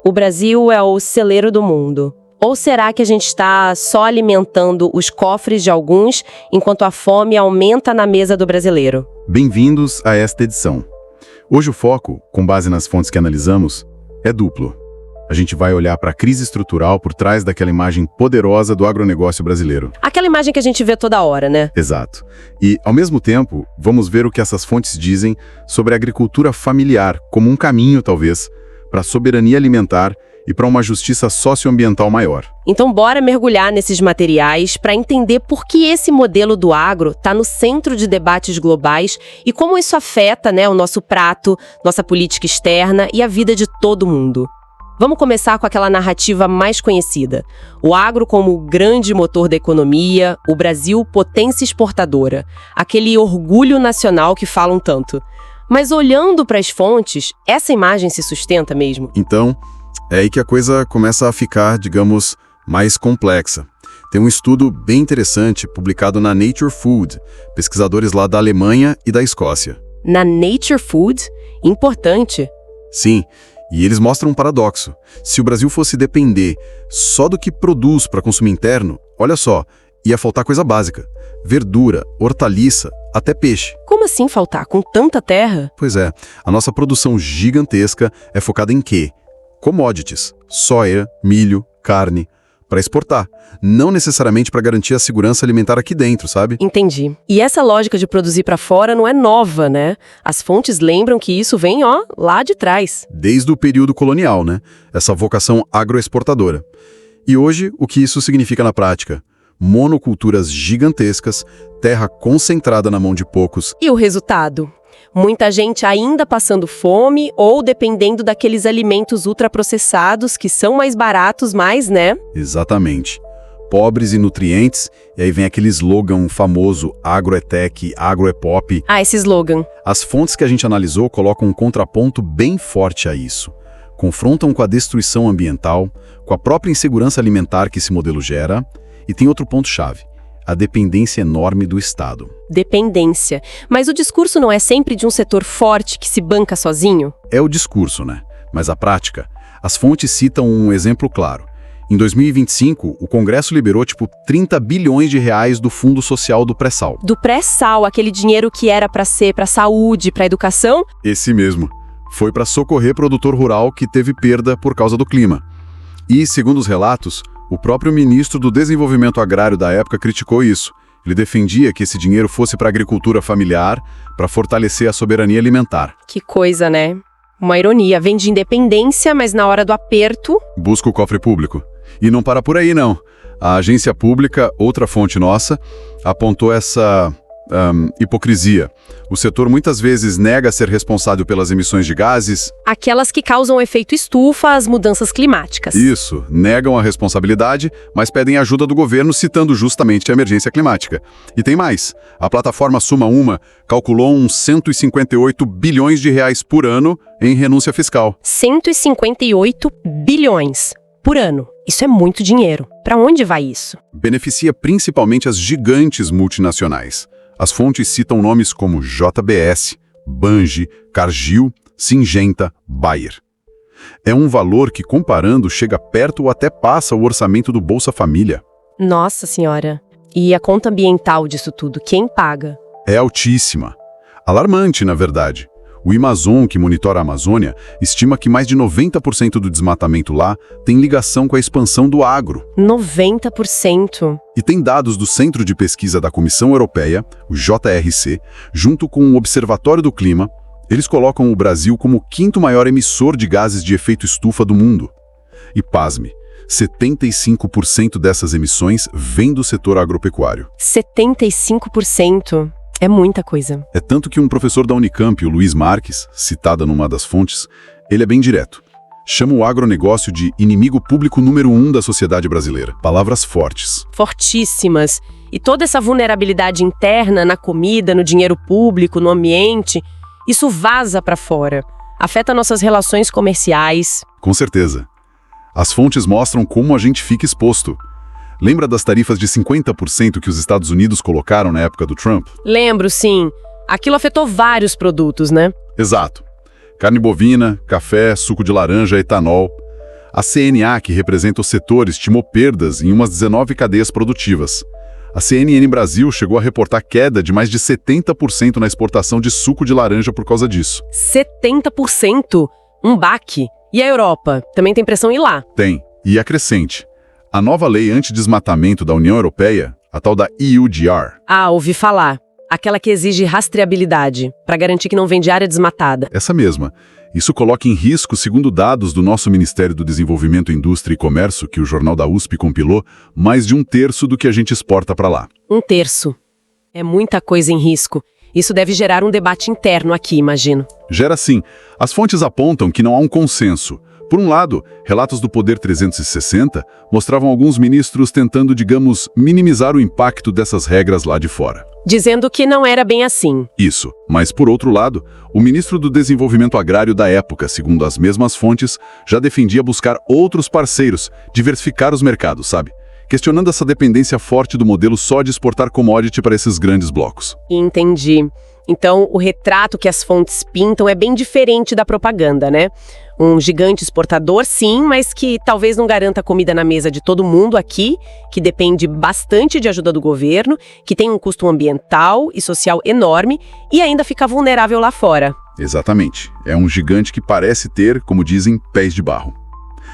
O Brasil é o celeiro do mundo. Ou será que a gente está só alimentando os cofres de alguns, enquanto a fome aumenta na mesa do brasileiro? Bem-vindos a esta edição. Hoje o foco, com base nas fontes que analisamos, é duplo. A gente vai olhar para a crise estrutural por trás daquela imagem poderosa do agronegócio brasileiro. Aquela imagem que a gente vê toda hora, né? Exato. E, ao mesmo tempo, vamos ver o que essas fontes dizem sobre a agricultura familiar, como um caminho, talvez, para a soberania alimentar e para uma justiça socioambiental maior. Então bora mergulhar nesses materiais para entender por que esse modelo do agro está no centro de debates globais e como isso afeta, o nosso prato, nossa política externa e a vida de todo mundo. Vamos começar com aquela narrativa mais conhecida. O agro como o grande motor da economia, o Brasil potência exportadora, aquele orgulho nacional que falam tanto. Mas olhando para as fontes, essa imagem se sustenta mesmo? Então, é aí que a coisa começa a ficar, digamos, mais complexa. Tem um estudo bem interessante publicado na Nature Food, pesquisadores lá da Alemanha e da Escócia. Na Nature Food? Importante. Sim, e eles mostram um paradoxo. Se o Brasil fosse depender só do que produz para consumo interno, olha só, ia faltar coisa básica. Verdura, hortaliça, até peixe. Como assim faltar? Com tanta terra? Pois é, a nossa produção gigantesca é focada em quê? Commodities, soja, milho, carne, para exportar. Não necessariamente para garantir a segurança alimentar aqui dentro, sabe? Entendi. E essa lógica de produzir para fora não é nova, né? As fontes lembram que isso vem, lá de trás. Desde o período colonial, né? Essa vocação agroexportadora. E hoje, o que isso significa na prática? Monoculturas gigantescas, terra concentrada na mão de poucos. E o resultado? Muita gente ainda passando fome ou dependendo daqueles alimentos ultraprocessados que são mais baratos, né? Exatamente. Pobres em nutrientes, e aí vem aquele slogan famoso, agro é tech, agro é pop. Ah, esse slogan. As fontes que a gente analisou colocam um contraponto bem forte a isso. Confrontam com a destruição ambiental, com a própria insegurança alimentar que esse modelo gera. E tem outro ponto-chave, a dependência enorme do Estado. Dependência. Mas o discurso não é sempre de um setor forte que se banca sozinho? É o discurso, né? Mas a prática, as fontes citam um exemplo claro. Em 2025, o Congresso liberou 30 bilhões de reais do Fundo Social do Pré-Sal. Do pré-sal, aquele dinheiro que era para ser para saúde, para educação? Esse mesmo. Foi para socorrer produtor rural que teve perda por causa do clima. E, segundo os relatos, o próprio ministro do Desenvolvimento Agrário da época criticou isso. Ele defendia que esse dinheiro fosse para a agricultura familiar, para fortalecer a soberania alimentar. Que coisa, né? Uma ironia. Vem de independência, mas na hora do aperto... Busca o cofre público. E não para por aí, não. A agência pública, outra fonte nossa, apontou essa hipocrisia. O setor muitas vezes nega ser responsável pelas emissões de gases. Aquelas que causam efeito estufa às mudanças climáticas. Isso, negam a responsabilidade, mas pedem ajuda do governo citando justamente a emergência climática. E tem mais. A plataforma Suma Uma calculou uns 158 bilhões de reais por ano em renúncia fiscal. 158 bilhões por ano. Isso é muito dinheiro. Para onde vai isso? Beneficia principalmente as gigantes multinacionais. As fontes citam nomes como JBS, Bunge, Cargill, Syngenta, Bayer. É um valor que, comparando, chega perto ou até passa o orçamento do Bolsa Família. Nossa Senhora! E a conta ambiental disso tudo, quem paga? É altíssima. Alarmante, na verdade. O Amazon, que monitora a Amazônia, estima que mais de 90% do desmatamento lá tem ligação com a expansão do agro. 90%? E tem dados do Centro de Pesquisa da Comissão Europeia, o JRC, junto com o Observatório do Clima. Eles colocam o Brasil como o quinto maior emissor de gases de efeito estufa do mundo. E pasme, 75% dessas emissões vêm do setor agropecuário. 75%? É muita coisa. É tanto que um professor da Unicamp, o Luiz Marques, citada numa das fontes, ele é bem direto. Chama o agronegócio de inimigo público número 1 da sociedade brasileira. Palavras fortes. Fortíssimas. E toda essa vulnerabilidade interna na comida, no dinheiro público, no ambiente, isso vaza para fora. Afeta nossas relações comerciais. Com certeza. As fontes mostram como a gente fica exposto. Lembra das tarifas de 50% que os Estados Unidos colocaram na época do Trump? Lembro, sim. Aquilo afetou vários produtos, né? Exato. Carne bovina, café, suco de laranja, etanol. A CNA, que representa o setor, estimou perdas em umas 19 cadeias produtivas. A CNN Brasil chegou a reportar queda de mais de 70% na exportação de suco de laranja por causa disso. 70%? Um baque. E a Europa? Também tem pressão em ir lá? Tem. E é crescente. A nova lei antidesmatamento da União Europeia, a tal da EUDR. Ah, ouvi falar. Aquela que exige rastreabilidade, para garantir que não vem de área desmatada. Essa mesma. Isso coloca em risco, segundo dados do nosso Ministério do Desenvolvimento, Indústria e Comércio, que o Jornal da USP compilou, mais de 1/3 do que a gente exporta para lá. 1/3. É muita coisa em risco. Isso deve gerar um debate interno aqui, imagino. Gera sim. As fontes apontam que não há um consenso. Por um lado, relatos do Poder 360 mostravam alguns ministros tentando, digamos, minimizar o impacto dessas regras lá de fora. Dizendo que não era bem assim. Isso. Mas, por outro lado, o ministro do Desenvolvimento Agrário da época, segundo as mesmas fontes, já defendia buscar outros parceiros, diversificar os mercados, sabe? Questionando essa dependência forte do modelo só de exportar commodity para esses grandes blocos. Entendi. Então, o retrato que as fontes pintam é bem diferente da propaganda, né? Um gigante exportador, sim, mas que talvez não garanta comida na mesa de todo mundo aqui, que depende bastante de ajuda do governo, que tem um custo ambiental e social enorme e ainda fica vulnerável lá fora. Exatamente. É um gigante que parece ter, como dizem, pés de barro.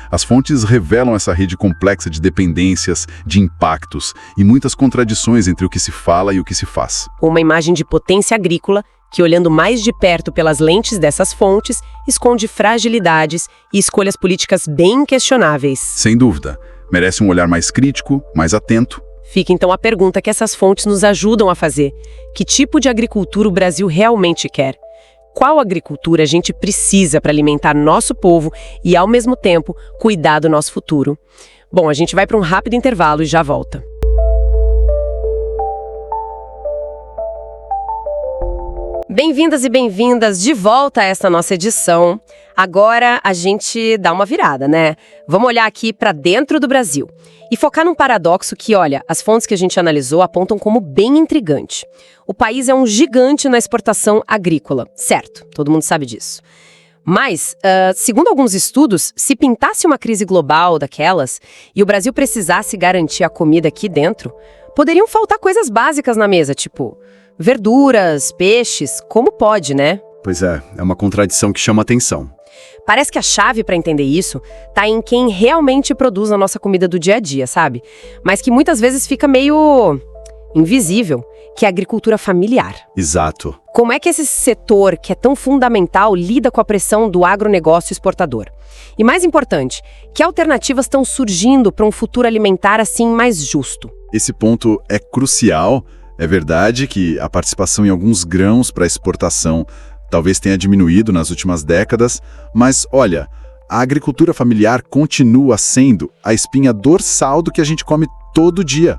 As fontes revelam essa rede complexa de dependências, de impactos e muitas contradições entre o que se fala e o que se faz. Uma imagem de potência agrícola que, olhando mais de perto pelas lentes dessas fontes, esconde fragilidades e escolhas políticas bem questionáveis. Sem dúvida. Merece um olhar mais crítico, mais atento. Fica então a pergunta que essas fontes nos ajudam a fazer. Que tipo de agricultura o Brasil realmente quer? Qual agricultura a gente precisa para alimentar nosso povo e, ao mesmo tempo, cuidar do nosso futuro? Bom, a gente vai para um rápido intervalo e já volta. Bem-vindas e bem-vindas de volta a essa nossa edição. Agora a gente dá uma virada, né? Vamos olhar aqui para dentro do Brasil e focar num paradoxo que, olha, as fontes que a gente analisou apontam como bem intrigante. O país é um gigante na exportação agrícola, certo? Todo mundo sabe disso. Mas, segundo alguns estudos, se pintasse uma crise global daquelas e o Brasil precisasse garantir a comida aqui dentro, poderiam faltar coisas básicas na mesa, tipo verduras, peixes, como pode, né? Pois é uma contradição que chama atenção. Parece que a chave para entender isso tá em quem realmente produz a nossa comida do dia a dia, sabe? Mas que muitas vezes fica meio invisível, que é a agricultura familiar. Exato. Como é que esse setor, que é tão fundamental, lida com a pressão do agronegócio exportador? E mais importante, que alternativas estão surgindo para um futuro alimentar assim mais justo? Esse ponto é crucial. É verdade que a participação em alguns grãos para exportação talvez tenha diminuído nas últimas décadas, mas olha, a agricultura familiar continua sendo a espinha dorsal do que a gente come todo dia.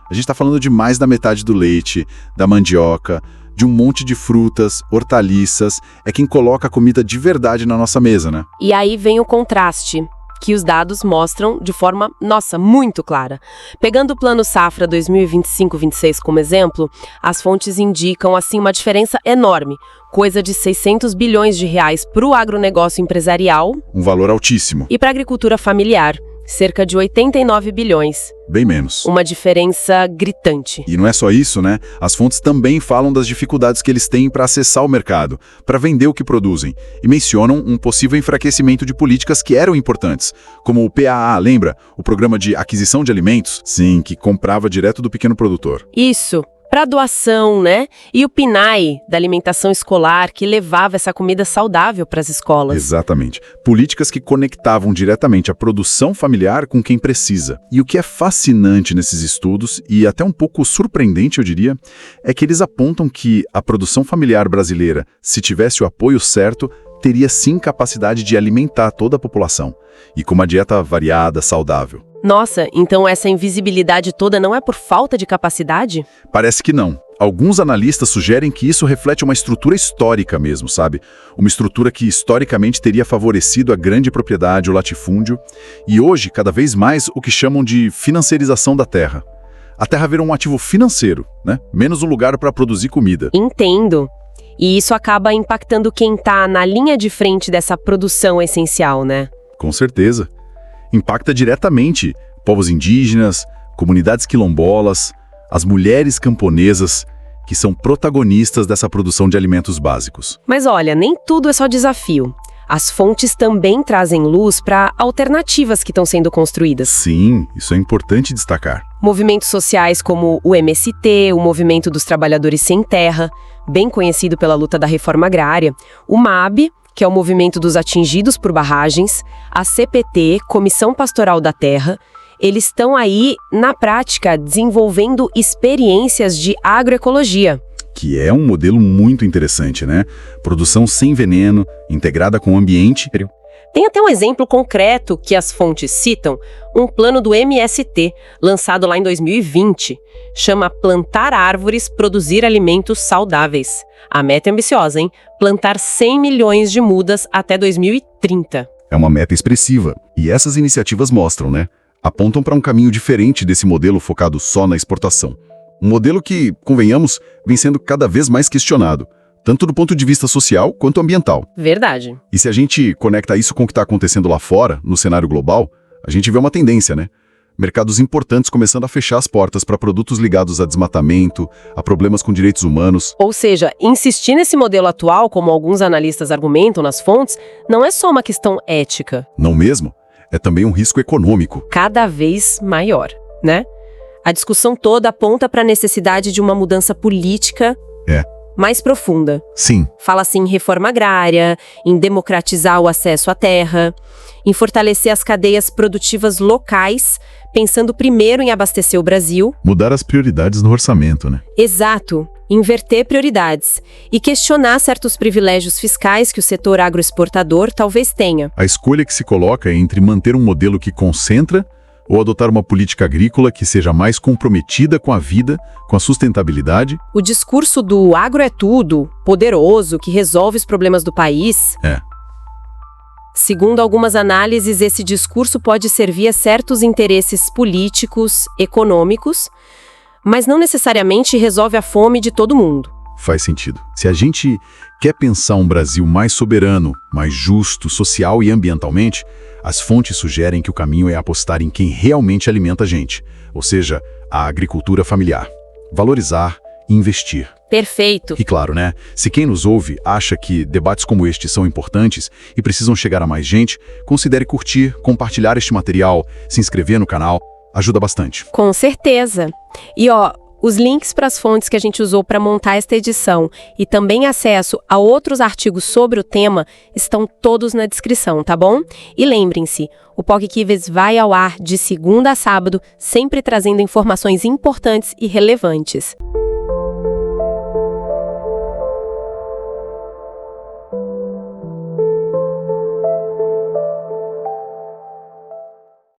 A gente está falando de mais da metade do leite, da mandioca, de um monte de frutas, hortaliças, é quem coloca a comida de verdade na nossa mesa, né? E aí vem o contraste, que os dados mostram de forma, muito clara. Pegando o Plano Safra 2025-26 como exemplo, as fontes indicam, assim, uma diferença enorme, coisa de 600 bilhões de reais para o agronegócio empresarial. Um valor altíssimo. E para a agricultura familiar, cerca de 89 bilhões. Bem menos. Uma diferença gritante. E não é só isso, né? As fontes também falam das dificuldades que eles têm para acessar o mercado, para vender o que produzem, e mencionam um possível enfraquecimento de políticas que eram importantes, como o PAA, lembra? O Programa de Aquisição de Alimentos? Sim, que comprava direto do pequeno produtor. Isso. Para doação, né? E o PNAE, da alimentação escolar, que levava essa comida saudável para as escolas. Exatamente. Políticas que conectavam diretamente a produção familiar com quem precisa. E o que é fascinante nesses estudos, e até um pouco surpreendente, eu diria, é que eles apontam que a produção familiar brasileira, se tivesse o apoio certo, teria sim capacidade de alimentar toda a população. E com uma dieta variada, saudável. Nossa, então essa invisibilidade toda não é por falta de capacidade? Parece que não. Alguns analistas sugerem que isso reflete uma estrutura histórica mesmo, sabe? Uma estrutura que historicamente teria favorecido a grande propriedade, o latifúndio, e hoje, cada vez mais, o que chamam de financiarização da terra. A terra vira um ativo financeiro, né? Menos um lugar para produzir comida. Entendo. E isso acaba impactando quem está na linha de frente dessa produção essencial, né? Com certeza. impacta diretamente povos indígenas, comunidades quilombolas, as mulheres camponesas, que são protagonistas dessa produção de alimentos básicos. Mas olha, nem tudo é só desafio. As fontes também trazem luz para alternativas que estão sendo construídas. Sim, isso é importante destacar. Movimentos sociais como o MST, o Movimento dos Trabalhadores Sem Terra, bem conhecido pela luta da reforma agrária, o MAB, que é o Movimento dos Atingidos por Barragens, a CPT, Comissão Pastoral da Terra, eles estão aí, na prática, desenvolvendo experiências de agroecologia. Que é um modelo muito interessante, né? Produção sem veneno, integrada com o ambiente. Tem até um exemplo concreto que as fontes citam, um plano do MST, lançado lá em 2020. Chama Plantar Árvores, Produzir Alimentos Saudáveis. A meta é ambiciosa, hein? Plantar 100 milhões de mudas até 2030. É uma meta expressiva. E essas iniciativas mostram, né? Apontam para um caminho diferente desse modelo focado só na exportação. Um modelo que, convenhamos, vem sendo cada vez mais questionado, tanto do ponto de vista social quanto ambiental. Verdade. E se a gente conecta isso com o que está acontecendo lá fora, no cenário global, a gente vê uma tendência, né? Mercados importantes começando a fechar as portas para produtos ligados a desmatamento, a problemas com direitos humanos. Ou seja, insistir nesse modelo atual, como alguns analistas argumentam nas fontes, não é só uma questão ética. Não mesmo? É também um risco econômico. Cada vez maior, né? A discussão toda aponta para a necessidade de uma mudança política mais profunda. Sim. Fala-se em reforma agrária, em democratizar o acesso à terra, em fortalecer as cadeias produtivas locais, pensando primeiro em abastecer o Brasil. Mudar as prioridades no orçamento, né? Exato. Inverter prioridades e questionar certos privilégios fiscais que o setor agroexportador talvez tenha. A escolha que se coloca é entre manter um modelo que concentra ou adotar uma política agrícola que seja mais comprometida com a vida, com a sustentabilidade. O discurso do agro é tudo, poderoso, que resolve os problemas do país. Segundo algumas análises, esse discurso pode servir a certos interesses políticos, econômicos, mas não necessariamente resolve a fome de todo mundo. Faz sentido. Se a gente quer pensar um Brasil mais soberano, mais justo, social e ambientalmente, as fontes sugerem que o caminho é apostar em quem realmente alimenta a gente, ou seja, a agricultura familiar. Valorizar e investir. Perfeito. E claro, né? Se quem nos ouve acha que debates como este são importantes e precisam chegar a mais gente, considere curtir, compartilhar este material, se inscrever no canal. Ajuda bastante. Com certeza. E os links para as fontes que a gente usou para montar esta edição e também acesso a outros artigos sobre o tema estão todos na descrição, tá bom? E lembrem-se, o PogKives vai ao ar de segunda a sábado, sempre trazendo informações importantes e relevantes.